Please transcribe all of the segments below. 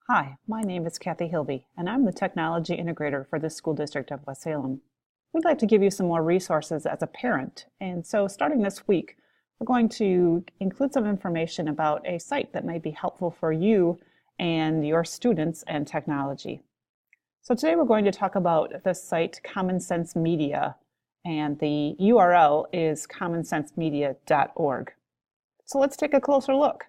Hi, my name is Kathy Hilby, and I'm the Technology Integrator for the School District of West Salem. We'd like to give you some more resources as a parent, and so starting this week, we're going to include some information about a site that may be helpful for you and your students and technology. So today we're going to talk about the site Common Sense Media, and the URL is commonsensemedia.org. So let's take a closer look.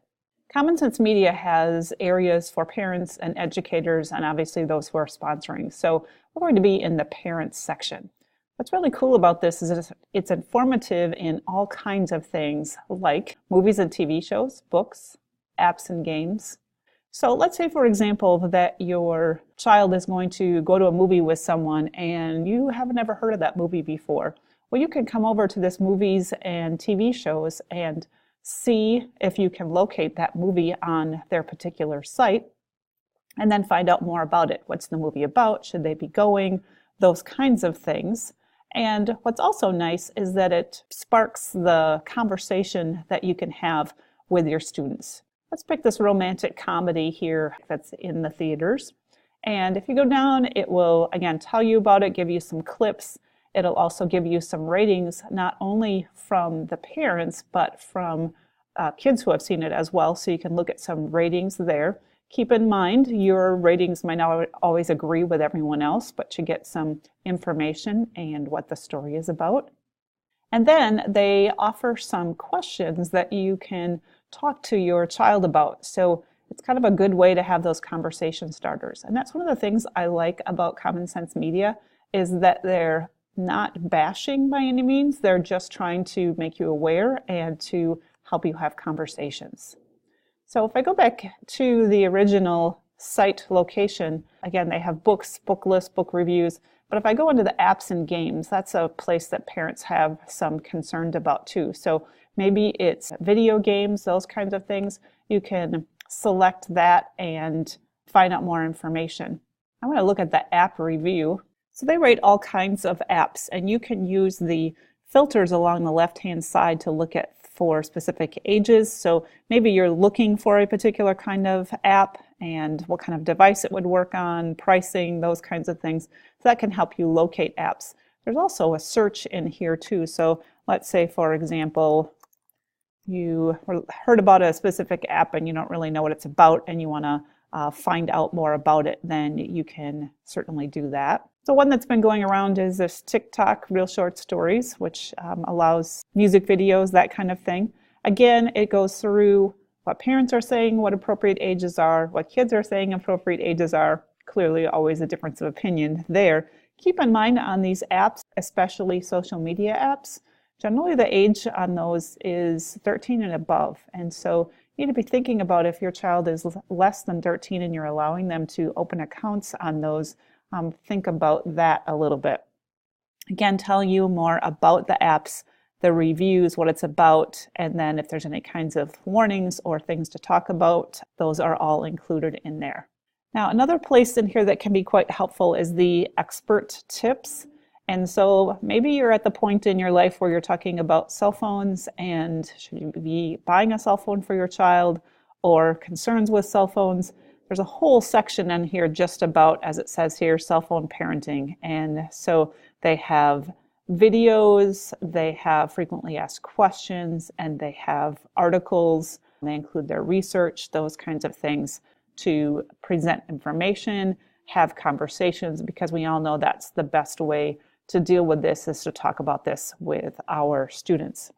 Common Sense Media has areas for parents and educators and obviously those who are sponsoring. So we're going to be in the parents section. What's really cool about this is it's informative in all kinds of things like movies and TV shows, books, apps and games. So let's say, for example, that your child is going to go to a movie with someone and you haven't ever heard of that movie before. Well, you can come over to this movies and TV shows and see if you can locate that movie on their particular site and then find out more about it. What's the movie about? Should they be going? Those kinds of things. And what's also nice is that it sparks the conversation that you can have with your students. Let's pick this romantic comedy here that's in the theaters. And if you go down, it will, again, tell you about it, give you some clips. It'll also give you some ratings, not only from the parents, but from kids who have seen it as well. So you can look at some ratings there. Keep in mind, your ratings might not always agree with everyone else, but you get some information and what the story is about. And then they offer some questions that you can talk to your child about. So it's kind of a good way to have those conversation starters. And that's one of the things I like about Common Sense Media is that they're not bashing by any means. They're just trying to make you aware and to help you have conversations. So if I go back to the original site location, again, they have books, book lists, book reviews. But if I go into the apps and games, that's a place that parents have some concern about too. So maybe it's video games, those kinds of things. You can select that and find out more information. I want to look at the app review. So they rate all kinds of apps, and you can use the filters along the left-hand side to look at for specific ages. So maybe you're looking for a particular kind of app and what kind of device it would work on, pricing, those kinds of things. So that can help you locate apps. There's also a search in here too. So let's say, for example, you heard about a specific app and you don't really know what it's about and you want to find out more about it, then you can certainly do that. So one that's been going around is this TikTok Real Short Stories, which allows music videos, that kind of thing. Again, it goes through what parents are saying, what appropriate ages are, what kids are saying appropriate ages are. Clearly always a difference of opinion there. Keep in mind on these apps, especially social media apps, generally the age on those is 13 and above. And so you need to be thinking about if your child is less than 13 and you're allowing them to open accounts on those, think about that a little bit. Again, tell you more about the apps, the reviews, what it's about, and then if there's any kinds of warnings or things to talk about, those are all included in there. Now, another place in here that can be quite helpful is the expert tips. And so maybe you're at the point in your life where you're talking about cell phones and should you be buying a cell phone for your child or concerns with cell phones. There's a whole section in here just about, as it says here, cell phone parenting. And so they have videos, they have frequently asked questions, and they have articles. They include their research, those kinds of things to present information, have conversations, because we all know that's the best way to deal with this is to talk about this with our students.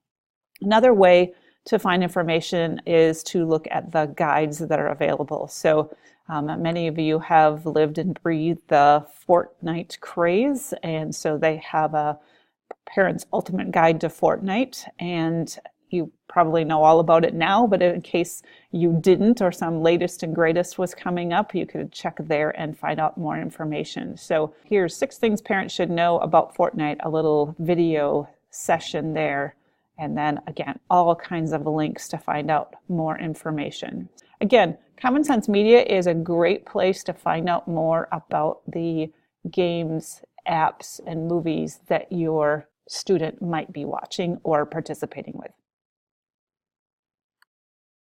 Another way to find information is to look at the guides that are available. So many of you have lived and breathed the Fortnite craze, and so they have a Parent's Ultimate Guide to Fortnite, and you probably know all about it now, but in case you didn't or some latest and greatest was coming up, you could check there and find out more information. So here's 6 things parents should know about Fortnite, a little video session there. And then again, all kinds of links to find out more information. Again, Common Sense Media is a great place to find out more about the games, apps, and movies that your student might be watching or participating with.